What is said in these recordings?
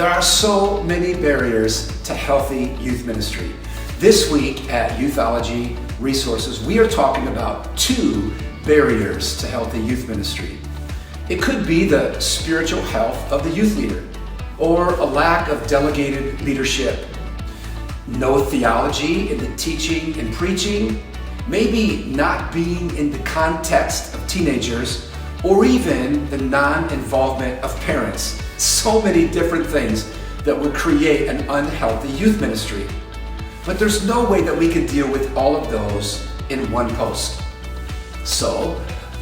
There are so many barriers to healthy youth ministry. This week at Youthology Resources, we are talking about 2 barriers to healthy youth ministry. It could be the spiritual health of the youth leader, or a lack of delegated leadership, no theology in the teaching and preaching, maybe not being in the context of teenagers, or even the non-involvement of parents. So many different things that would create an unhealthy youth ministry. But there's no way that we can deal with all of those in one post. So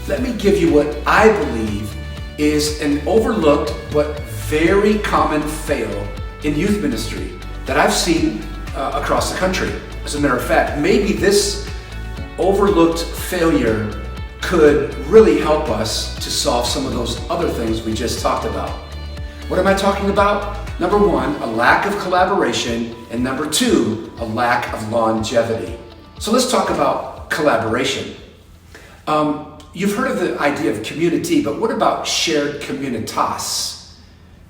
let me give you what I believe is an overlooked but very common fail in youth ministry that I've seen across the country. As a matter of fact, maybe this overlooked failure could really help us to solve some of those other things we just talked about. What am I talking about? Number 1, a lack of collaboration, and number 2, a lack of longevity. So let's talk about collaboration. You've heard of the idea of community, but what about shared communitas?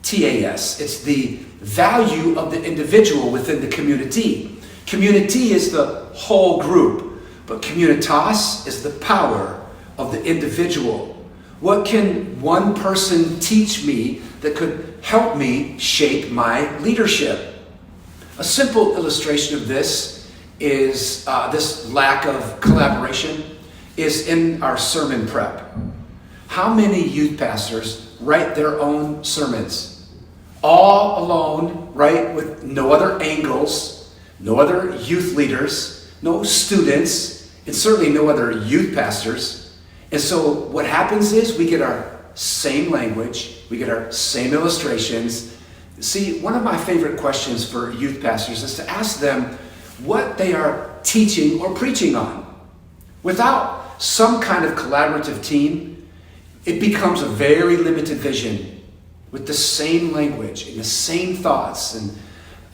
TAS. It's the value of the individual within the community. Community is the whole group, but communitas is the power of the individual. What can one person teach me that could help me shape my leadership? A simple illustration of this is this lack of collaboration is in our sermon prep. How many youth pastors write their own sermons? All alone, right? With no other angles, no other youth leaders, no students, and certainly no other youth pastors. And so what happens is we get our same language, we get our same illustrations. See, one of my favorite questions for youth pastors is to ask them what they are teaching or preaching on. Without some kind of collaborative team, it becomes a very limited vision with the same language and the same thoughts and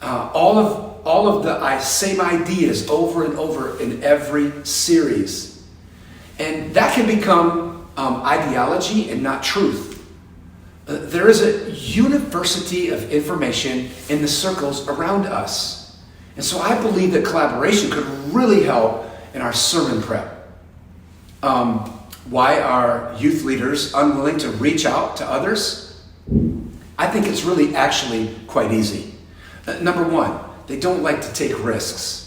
all of the same ideas over and over in every series. And that can become ideology and not truth. There is a university of information in the circles around us. And so I believe that collaboration could really help in our sermon prep. Why are youth leaders unwilling to reach out to others? I think it's really actually quite easy. Number 1, they don't like to take risks.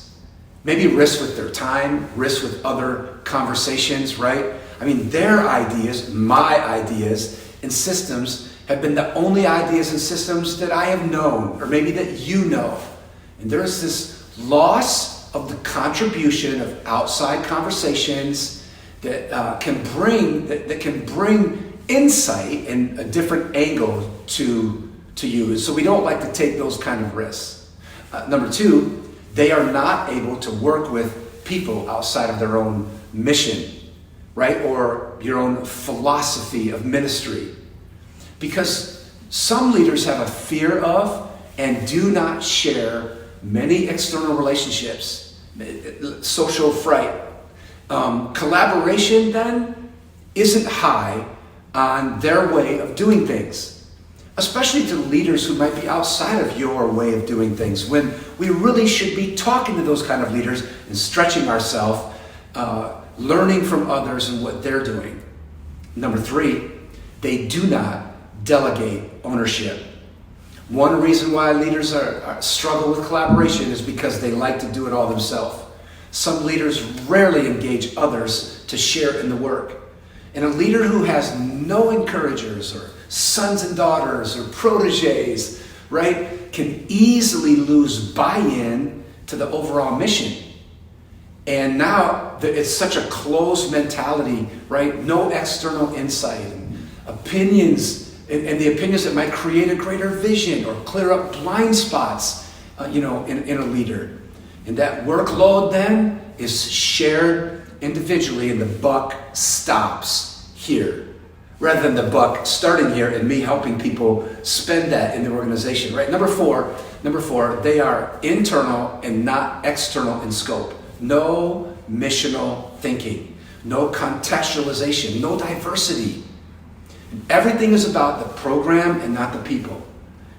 Maybe risks with their time, risks with other conversations, right? I mean, their ideas, my ideas, and systems have been the only ideas and systems that I have known, or maybe that you know. And there's this loss of the contribution of outside conversations that can bring insight and a different angle to you. So we don't like to take those kind of risks. Number 2, they are not able to work with people outside of their own mission, right? Or your own philosophy of ministry. Because some leaders have a fear of and do not share many external relationships, social fright. Collaboration then isn't high on their way of doing things, especially to leaders who might be outside of your way of doing things, when we really should be talking to those kind of leaders and stretching ourselves, learning from others and what they're doing. Number 3, they do not delegate ownership. One reason why leaders struggle with collaboration is because they like to do it all themselves. Some leaders rarely engage others to share in the work. And a leader who has no encouragers or sons and daughters or proteges, right, can easily lose buy-in to the overall mission. And now it's such a closed mentality, right? No external insight and opinions, and the opinions that might create a greater vision or clear up blind spots, in a leader. And that workload then is shared individually, and the buck stops here, rather than the buck starting here and me helping people spend that in the organization, right? Number four, they are internal and not external in scope. No missional thinking, no contextualization, no diversity. Everything is about the program and not the people.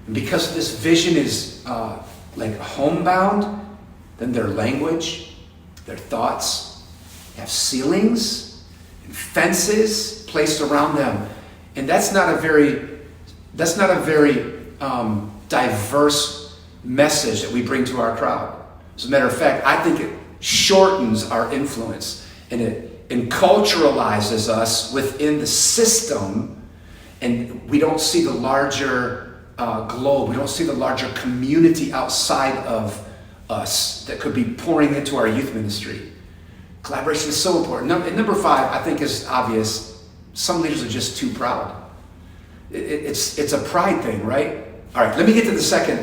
And because this vision is like homebound, then their language, their thoughts have ceilings and fences placed around them. And that's not a very diverse message that we bring to our crowd. As a matter of fact, I think it shortens our influence, and it enculturalizes us within the system, and we don't see the larger globe. We don't see the larger community outside of us that could be pouring into our youth ministry. Collaboration is so important. And number 5, I think, is obvious. Some leaders are just too proud. It's a pride thing, right? All right, let me get to the second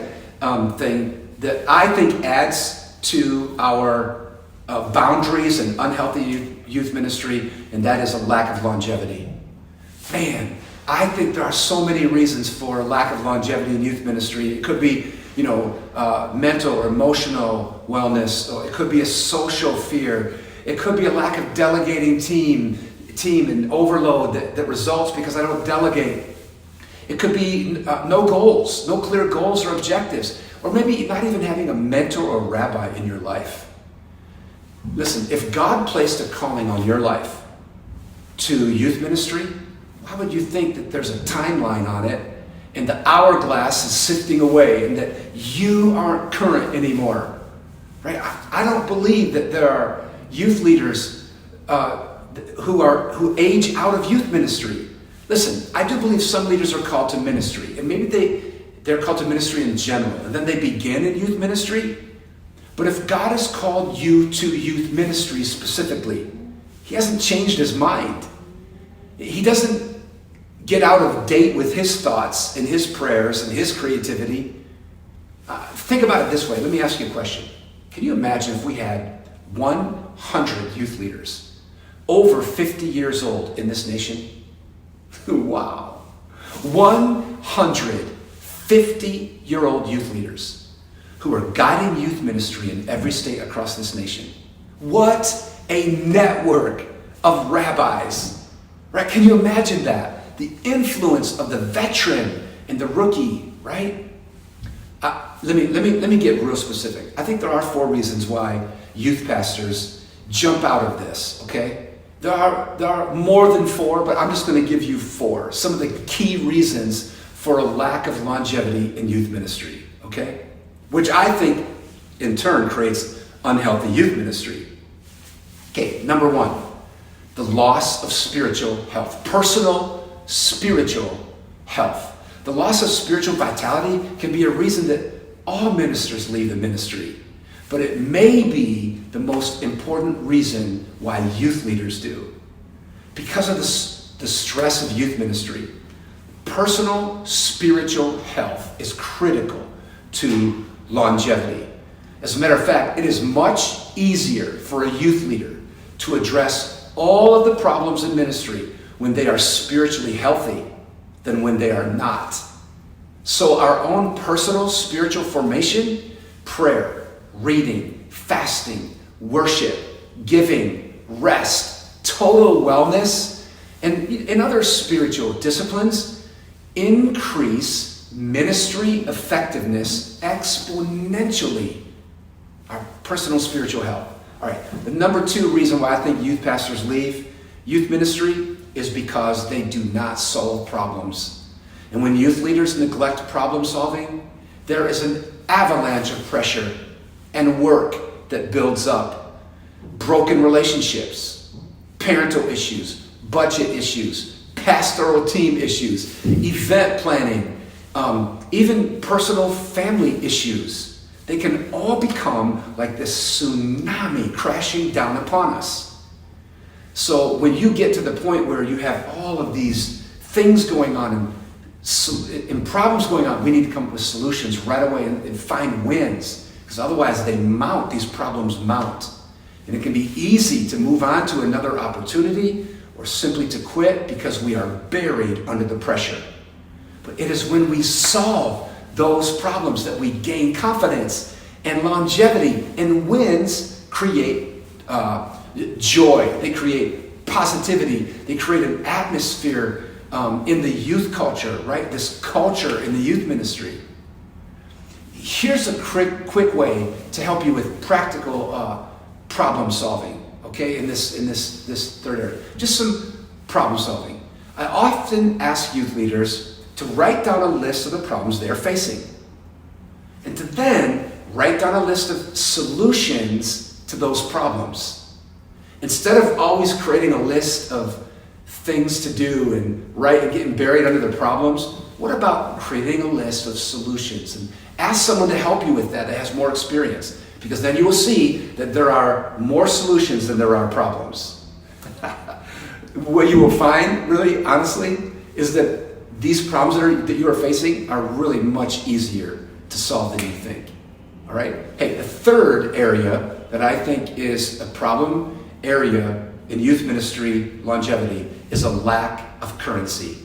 thing that I think adds to our boundaries and unhealthy youth ministry, and that is a lack of longevity. Man, I think there are so many reasons for a lack of longevity in youth ministry. It could be, mental or emotional wellness, or it could be a social fear. It could be a lack of delegating team and overload that results because I don't delegate. It could be no goals, no clear goals or objectives, or maybe not even having a mentor or rabbi in your life. Listen, if God placed a calling on your life to youth ministry, why would you think that there's a timeline on it and the hourglass is sifting away and that you aren't current anymore? Right? I don't believe that there are youth leaders who age out of youth ministry. Listen, I do believe some leaders are called to ministry, and maybe they're called to ministry in general, and then they begin in youth ministry. But if God has called you to youth ministry specifically, He hasn't changed His mind. He doesn't get out of date with His thoughts and His prayers and His creativity. Think about it this way. Let me ask you a question. Can you imagine if we had 100 youth leaders over 50 years old in this nation? Wow. 100 50-year-old youth leaders who are guiding youth ministry in every state across this nation. What a network of rabbis. Right? Can you imagine that? The influence of the veteran and the rookie, right? Let me get real specific. I think there are 4 reasons why youth pastors jump out of this, okay? There are more than 4, but I'm just going to give you 4. Some of the key reasons for a lack of longevity in youth ministry, okay? Which I think, in turn, creates unhealthy youth ministry. Okay, number 1, the loss of spiritual health. Personal spiritual health. The loss of spiritual vitality can be a reason that all ministers leave the ministry. But it may be the most important reason why youth leaders do. Because of the stress of youth ministry, personal spiritual health is critical to longevity. As a matter of fact, it is much easier for a youth leader to address all of the problems in ministry when they are spiritually healthy than when they are not. So our own personal spiritual formation, prayer, reading, fasting, worship, giving, rest, total wellness, and other spiritual disciplines increase ministry effectiveness exponentially. Our personal spiritual health. All right, the number 2 reason why I think youth pastors leave youth ministry is because they do not solve problems. And when youth leaders neglect problem solving, there is an avalanche of pressure and work that builds up. Broken relationships, parental issues, budget issues, pastoral team issues, event planning, even personal family issues. They can all become like this tsunami crashing down upon us. So when you get to the point where you have all of these things going on and problems going on, we need to come up with solutions right away and find wins. Because otherwise these problems mount. And it can be easy to move on to another opportunity or simply to quit because we are buried under the pressure. But it is when we solve those problems that we gain confidence and longevity, and wins create joy. They create positivity. They create an atmosphere in the youth culture, right? This culture in the youth ministry. Here's a quick way to help you with practical problem solving, okay, in this third area. Just some problem solving. I often ask youth leaders to write down a list of the problems they're facing, and to then write down a list of solutions to those problems. Instead of always creating a list of things to do and getting buried under the problems, what about creating a list of solutions? And ask someone to help you with that has more experience, because then you will see that there are more solutions than there are problems. What you will find, really, honestly, is that these problems that you are facing are really much easier to solve than you think. All right? Hey, the third area that I think is a problem area in youth ministry longevity is a lack of currency.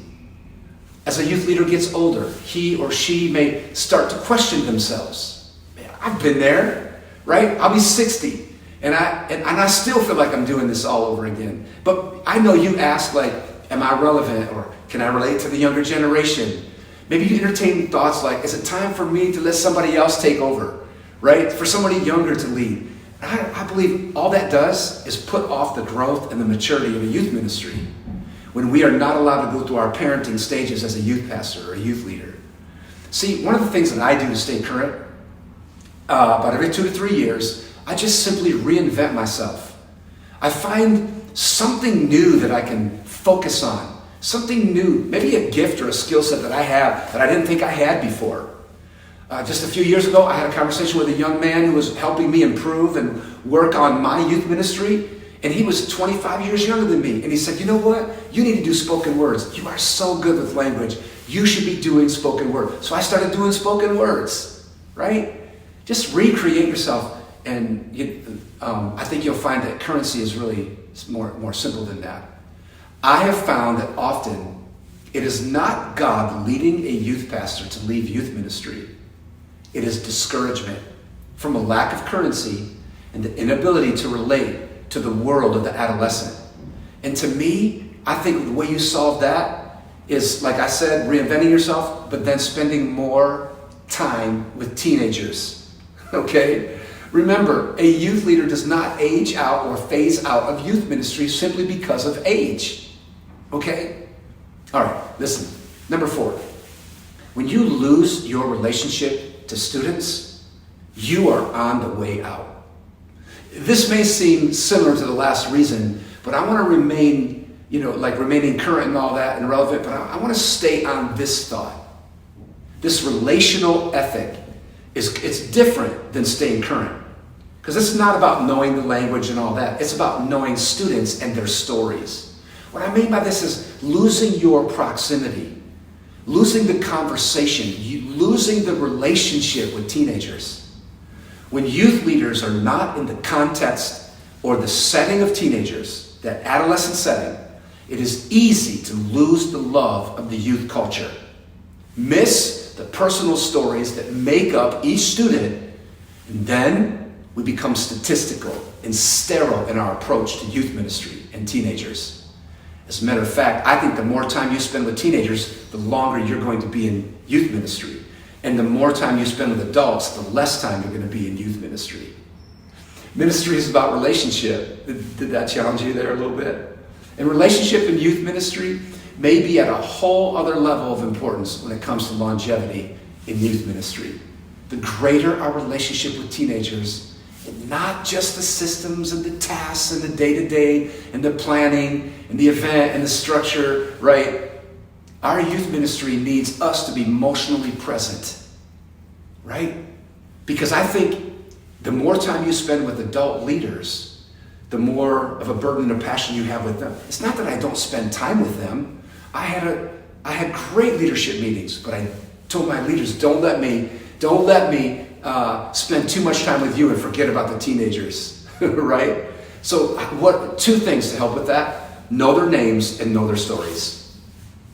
As a youth leader gets older, he or she may start to question themselves. Man, I've been there, right? I'll be 60, and I still feel like I'm doing this all over again. But I know you ask, like, am I relevant, or can I relate to the younger generation? Maybe you entertain thoughts like, is it time for me to let somebody else take over, right? For somebody younger to lead. I believe all that does is put off the growth and the maturity of a youth ministry when we are not allowed to go through our parenting stages as a youth pastor or a youth leader. See, one of the things that I do to stay current, about every 2 to 3 years, I just simply reinvent myself. I find something new that I can focus on, something new, maybe a gift or a skill set that I have that I didn't think I had before. Just a few years ago, I had a conversation with a young man who was helping me improve and work on my youth ministry. And he was 25 years younger than me. And he said, you know what? You need to do spoken words. You are so good with language. You should be doing spoken word. So I started doing spoken words, right? Just recreate yourself. And I think you'll find that currency is really more simple than that. I have found that often it is not God leading a youth pastor to leave youth ministry. It is discouragement from a lack of currency and the inability to relate to the world of the adolescent. And to me, I think the way you solve that is, like I said, reinventing yourself, but then spending more time with teenagers, okay? Remember, a youth leader does not age out or phase out of youth ministry simply because of age, okay? All right, listen. Number 4, when you lose your relationship to students, you are on the way out. This may seem similar to the last reason, but I want to remain, remaining current and all that and relevant, but I want to stay on this thought. This relational ethic it's different than staying current. Because it's not about knowing the language and all that. It's about knowing students and their stories. What I mean by this is losing your proximity, losing the conversation, losing the relationship with teenagers. When youth leaders are not in the context or the setting of teenagers, that adolescent setting, it is easy to lose the love of the youth culture. Miss the personal stories that make up each student, and then we become statistical and sterile in our approach to youth ministry and teenagers. As a matter of fact, I think the more time you spend with teenagers, the longer you're going to be in youth ministry. And the more time you spend with adults, the less time you're going to be in youth ministry. Ministry is about relationship. Did that challenge you there a little bit? And relationship in youth ministry may be at a whole other level of importance when it comes to longevity in youth ministry. The greater our relationship with teenagers, and not just the systems and the tasks and the day-to-day and the planning and the event and the structure, right? Our youth ministry needs us to be emotionally present, right? Because I think the more time you spend with adult leaders, the more of a burden and passion you have with them. It's not that I don't spend time with them. I had great leadership meetings, but I told my leaders, don't let me spend too much time with you and forget about the teenagers, right? So two things to help with that: know their names and know their stories.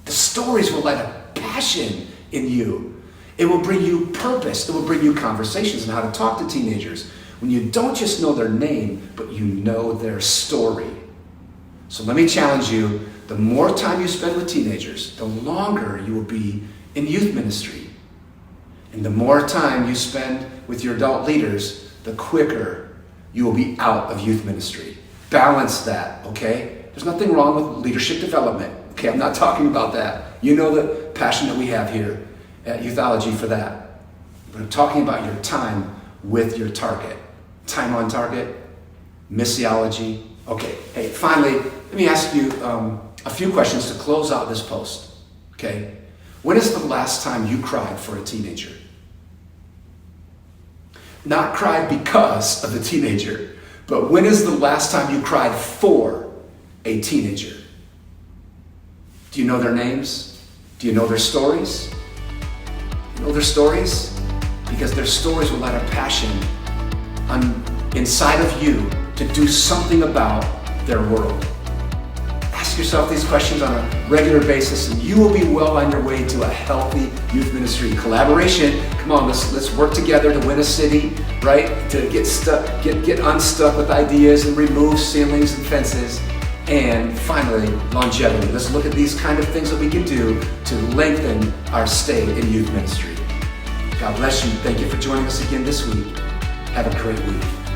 The stories will light a passion in you. It will bring you purpose. It will bring you conversations on how to talk to teenagers when you don't just know their name, but you know their story. So let me challenge you the more time you spend with teenagers, the longer you will be in youth ministry. And the more time you spend with your adult leaders, the quicker you will be out of youth ministry. Balance that, okay? There's nothing wrong with leadership development. Okay, I'm not talking about that. You know the passion that we have here at Youthology for that. But I'm talking about your time with your target. Time on target, missiology. Okay, hey, finally, let me ask you a few questions to close out this post. Okay? When is the last time you cried for a teenager? Not cried because of the teenager, but when is the last time you cried for a teenager? Do you know their names? Do you know their stories? You know their stories? Because their stories will light a passion inside of you to do something about their world. Ask yourself these questions on a regular basis and you will be well on your way to a healthy youth ministry. Collaboration, come on, let's work together to win a city, right? To get unstuck with ideas and remove ceilings and fences. And finally, longevity. Let's look at these kind of things that we can do to lengthen our stay in youth ministry. God bless you. Thank you for joining us again this week. Have a great week.